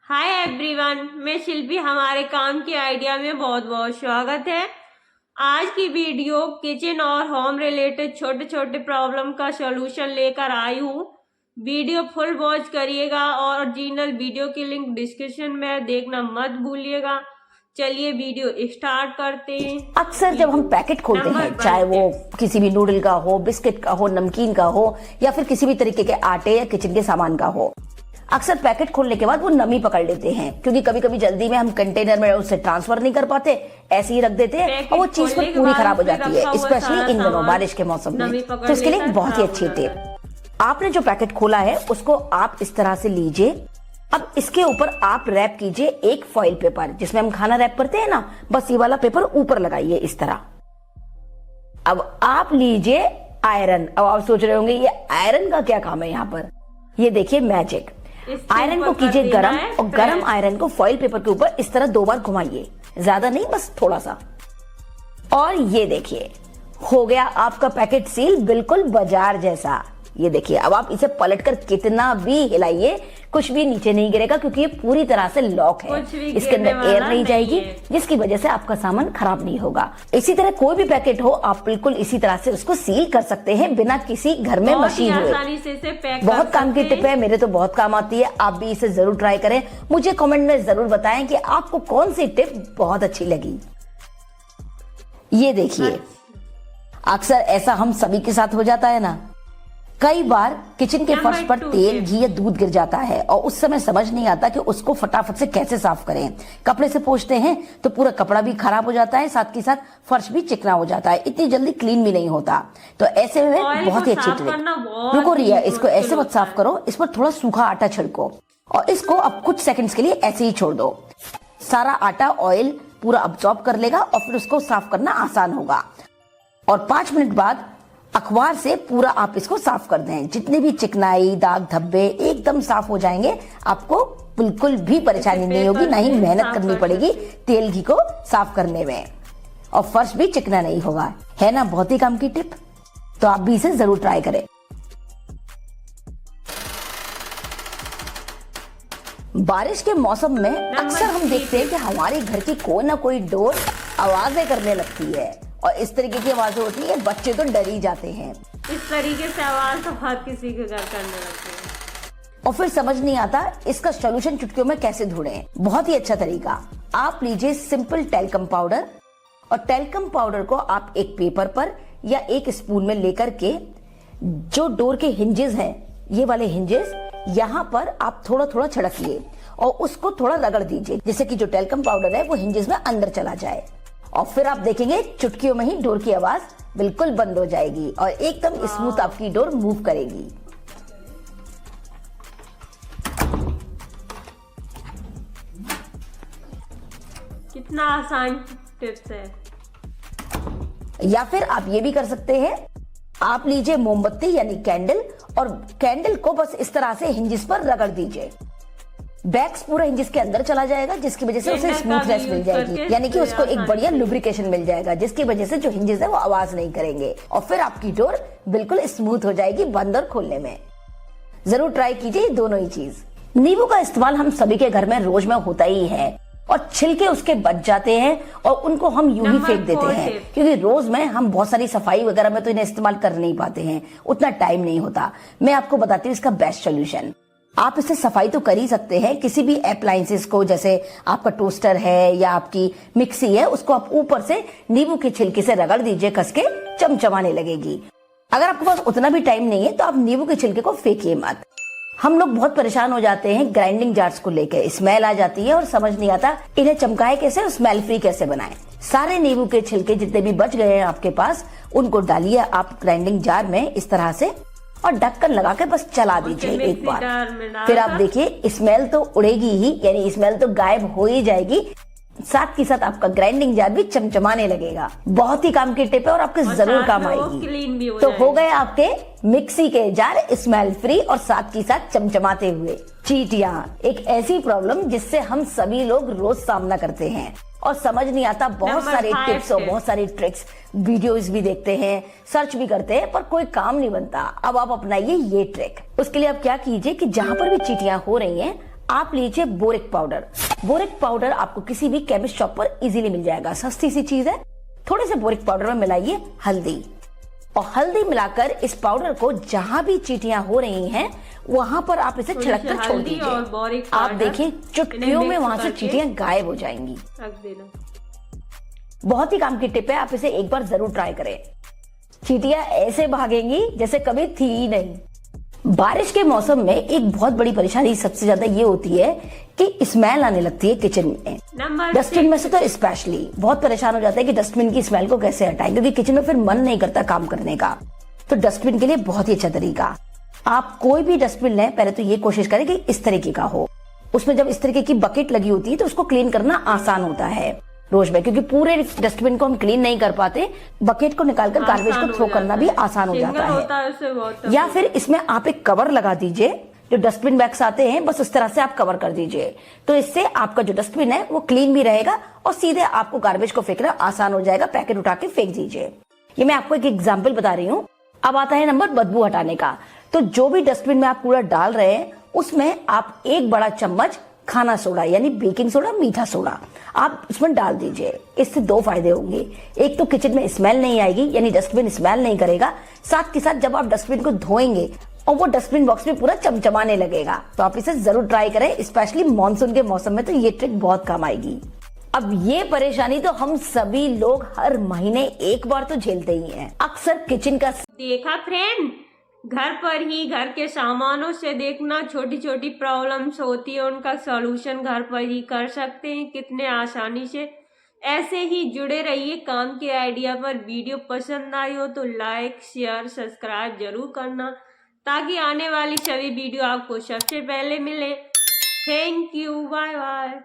Hi everyone, मैं शिल्पी। हमारे काम के आइडिया में बहुत बहुत स्वागत है। आज की वीडियो किचन और होम रिलेटेड छोटे छोटे प्रॉब्लम का सॉल्यूशन लेकर आई हूँ। वीडियो फुल वॉच करिएगा और ओरिजिनल वीडियो की लिंक डिस्क्रिप्शन में देखना मत भूलिएगा। चलिए वीडियो स्टार्ट करते हैं। अक्सर जब हम पैकेट खोलते हैं, चाहे वो किसी भी नूडल का हो, बिस्किट का हो, नमकीन का हो या फिर किसी भी तरीके के आटे या किचन के सामान का हो, अक्सर पैकेट खोलने के बाद वो नमी पकड़ लेते हैं क्योंकि कभी कभी जल्दी में हम कंटेनर में उसे ट्रांसफर नहीं कर पाते, ऐसे ही रख देते हैं और वो चीज पर पूरी खराब हो जाती है, स्पेशली इन दिनों बारिश के मौसम में। तो इसके लिए बहुत ही अच्छी टिप, आपने जो पैकेट खोला है उसको आप इस तरह से लीजिए। अब इसके ऊपर आप रैप कीजिए एक फॉइल पेपर, जिसमें हम खाना रैप करते हैं ना, बस ये वाला पेपर ऊपर लगाइए इस तरह। अब आप लीजिए आयरन। अब आप सोच रहे होंगे ये आयरन का क्या काम है यहाँ पर। ये देखिए मैजिक, आयरन को कीजिए गरम और गरम आयरन को फॉइल पेपर के ऊपर इस तरह 2 बार घुमाइए, ज्यादा नहीं, बस थोड़ा सा। और ये देखिए हो गया आपका पैकेट सील बिल्कुल बाजार जैसा। ये देखिए, अब आप इसे पलटकर कितना भी हिलाइए कुछ भी नीचे नहीं गिरेगा क्योंकि ये पूरी तरह से लॉक है, इसके अंदर एयर नहीं जाएगी, जिसकी वजह से आपका सामान खराब नहीं होगा। इसी तरह कोई भी पैकेट हो आप बिल्कुल इसी तरह से उसको सील कर सकते हैं बिना किसी घर में मशीन हुए। बहुत काम की टिप है, मेरे तो बहुत काम आती है, आप भी इसे जरूर ट्राई करें। मुझे कमेंट में जरूर बताएं कि आपको कौन सी टिप बहुत अच्छी लगी। ये देखिए, अक्सर ऐसा हम सभी के साथ हो जाता है ना, कई बार किचन के फर्श पर तेल, घी या दूध गिर जाता है और उस समय समझ नहीं आता कि उसको फटाफट से कैसे साफ करें। कपड़े से पोंछते हैं तो पूरा कपड़ा भी खराब हो जाता है, साथ के साथ फर्श भी चिकना हो जाता है, इतनी जल्दी क्लीन भी नहीं होता। तो ऐसे में बहुत ही अच्छी ट्रिक, रुको रिया, इसको ऐसे मत साफ करो, इस पर थोड़ा सूखा आटा छिड़को और इसको अब कुछ सेकंड्स के लिए ऐसे ही छोड़ दो। सारा आटा ऑयल पूरा अब्सॉर्ब कर लेगा और फिर उसको साफ करना आसान होगा। और 5 मिनट बाद अखबार से पूरा आप इसको साफ कर दें, जितने भी चिकनाई, दाग धब्बे एकदम साफ हो जाएंगे। आपको बिल्कुल भी परेशानी नहीं होगी, ना ही मेहनत करनी पड़ेगी तेल घी को साफ करने में, और फर्श भी चिकना नहीं होगा। है ना बहुत ही काम की टिप, तो आप भी इसे जरूर ट्राई करें। बारिश के मौसम में अक्सर हम देखते हैं कि हमारे घर की कोई ना कोई डोर आवाजें करने लगती है और इस तरीके की आवाजें होती है, बच्चे तो डर ही जाते हैं। इस तरीके से आवाज तो हर किसी के घर करने लगते हैं और फिर समझ नहीं आता इसका सॉल्यूशन चुटकियों में कैसे ढूंढें। बहुत ही अच्छा तरीका, आप लीजिए सिंपल टैल्कम पाउडर और टैल्कम पाउडर को आप एक पेपर पर या एक स्पून में लेकर के जो डोर के हिंजेस हैं, ये वाले हिंजेस, यहाँ पर आप थोड़ा थोड़ा छिड़किए और उसको थोड़ा रगड़ दीजिए, जिससे कि जो टैल्कम पाउडर है वो हिंजेस में अंदर चला जाए। और फिर आप देखेंगे चुटकियों में ही डोर की आवाज बिल्कुल बंद हो जाएगी और एकदम स्मूथ आपकी डोर मूव करेगी। कितना आसान टिप्स है। या फिर आप ये भी कर सकते हैं, आप लीजिए मोमबत्ती यानी कैंडल और कैंडल को बस इस तरह से हिंजेस पर रगड़ दीजिए, बैक्स पूरा हिंजेस के अंदर चला जाएगा, जिसकी वजह से उसे स्मूथनेस मिल जाएगी, यानी कि उसको एक बढ़िया लुब्रिकेशन मिल जाएगा, जिसकी वजह से जो हिंजेस है वो आवाज नहीं करेंगे और फिर आपकी डोर बिल्कुल स्मूथ हो जाएगी बंद और खोलने में। जरूर ट्राई कीजिए दोनों ही चीज। नींबू का इस्तेमाल हम सभी के घर में रोज में होता ही है और छिलके उसके बच जाते हैं और उनको हम यूं ही फेंक देते हैं क्योंकि रोज में हम बहुत सारी सफाई वगैरह में तो इन्हें इस्तेमाल कर नहीं पाते हैं, उतना टाइम नहीं होता। मैं आपको बताती हूँ इसका बेस्ट सोल्यूशन। आप इससे सफाई तो कर ही सकते हैं, किसी भी अप्लायंसेस को, जैसे आपका टोस्टर है या आपकी मिक्सी है, उसको आप ऊपर से नींबू के छिलके से रगड़ दीजिए, कस के चमचमाने लगेगी। अगर आपके पास उतना भी टाइम नहीं है तो आप नींबू के छिलके को फेंकिए मत। हम लोग बहुत परेशान हो जाते हैं ग्राइंडिंग जार्स को लेकर, स्मेल आ जाती है और समझ नहीं आता इन्हें चमकाए कैसे और स्मेल फ्री कैसे बनाएं। सारे नींबू के छिलके जितने भी बच गए हैं आपके पास, उनको डालिए आप ग्राइंडिंग जार में इस तरह से और ढक्कन लगा के बस चला दीजिए एक बार। फिर आप देखिए स्मेल तो उड़ेगी ही, यानी स्मेल तो गायब हो ही जाएगी, साथ ही साथ आपका ग्राइंडिंग जार भी चमचमाने लगेगा। बहुत ही काम की टिप है और आपके जरूर काम आएगी। तो हो गए आपके मिक्सी के जार स्मेल फ्री और साथ ही साथ चमचमाते हुए। चींटियां एक ऐसी प्रॉब्लम जिससे हम सभी लोग रोज सामना करते हैं और समझ नहीं आता। बहुत सारे टिप्स और बहुत सारी ट्रिक्स, वीडियोस भी देखते हैं, सर्च भी करते हैं, पर कोई काम नहीं बनता। अब आप अपनाइए ये ट्रिक। उसके लिए आप क्या कीजिए कि जहां पर भी चींटियां हो रही हैं आप लीजिए बोरिक पाउडर। बोरिक पाउडर आपको किसी भी केमिस्ट शॉप पर इजीली मिल जाएगा, सस्ती सी चीज है। थोड़े से बोरिक पाउडर में मिलाइए हल्दी, और हल्दी मिलाकर इस पाउडर को जहां भी चींटियां हो रही हैं वहां पर आप इसे छिड़क कर छोड़ दीजिए। आप देखिए चुटकियों में वहां से चींटियां गायब हो जाएंगी। बहुत ही काम की टिप है, आप इसे एक बार जरूर ट्राई करें। चींटियां ऐसे भागेंगी जैसे कभी थी ही नहीं। बारिश के मौसम में एक बहुत बड़ी परेशानी सबसे ज्यादा ये होती है कि स्मेल आने लगती है किचन में। डस्टबिन में से तो स्पेशली बहुत परेशान हो जाता है कि डस्टबिन की स्मेल को कैसे हटाएं, क्योंकि किचन में फिर मन नहीं करता काम करने का। तो डस्टबिन के लिए बहुत ही अच्छा तरीका, आप कोई भी डस्टबिन लें पहले तो ये कोशिश करें कि इस तरीके का हो। उसमें जब इस तरीके की बकेट लगी होती है तो उसको क्लीन करना आसान होता है रोज में, क्योंकि पूरे डस्टबिन को हम क्लीन नहीं कर पाते। बकेट को निकालकर गार्बेज को थ्रो करना भी आसान हो जाता है। या फिर इसमें आप एक कवर लगा दीजिए, जो डस्टबिन बैग्स आते हैं बस उस तरह से आप कवर कर दीजिए, तो इससे आपका जो डस्टबिन है वो क्लीन भी रहेगा और सीधे आपको गार्बेज को फेंकना आसान हो जाएगा। पैकेट उठा के फेंक दीजिए। ये मैं आपको एक एग्जाम्पल बता रही हूँ। अब आता है नंबर बदबू हटाने का। तो जो भी डस्टबिन में आप कूड़ा डाल रहे हैं उसमें आप 1 बड़ा चम्मच खाना सोडा यानी बेकिंग सोडा, मीठा सोडा आप इसमें डाल दीजिए। इससे 2 फायदे होंगे। एक तो किचन में स्मेल नहीं आएगी, यानी डस्टबिन स्मेल नहीं करेगा। साथ के साथ जब आप डस्टबिन को धोएंगे और वो डस्टबिन बॉक्स में पूरा चमचमाने लगेगा। तो आप इसे जरूर ट्राई करें, स्पेशली मानसून के मौसम में तो ये ट्रिक बहुत काम आएगी। अब ये परेशानी तो हम सभी लोग हर महीने एक बार तो झेलते ही हैं। अक्सर किचन का देखा फ्रेंड, घर पर ही घर के सामानों से देखना छोटी छोटी प्रॉब्लम्स होती है, उनका सॉल्यूशन घर पर ही कर सकते हैं कितने आसानी से। ऐसे ही जुड़े रहिए काम के आइडिया पर। वीडियो पसंद आई हो तो लाइक शेयर सब्सक्राइब जरूर करना, ताकि आने वाली सभी वीडियो आपको सबसे पहले मिले। Thank you, bye bye.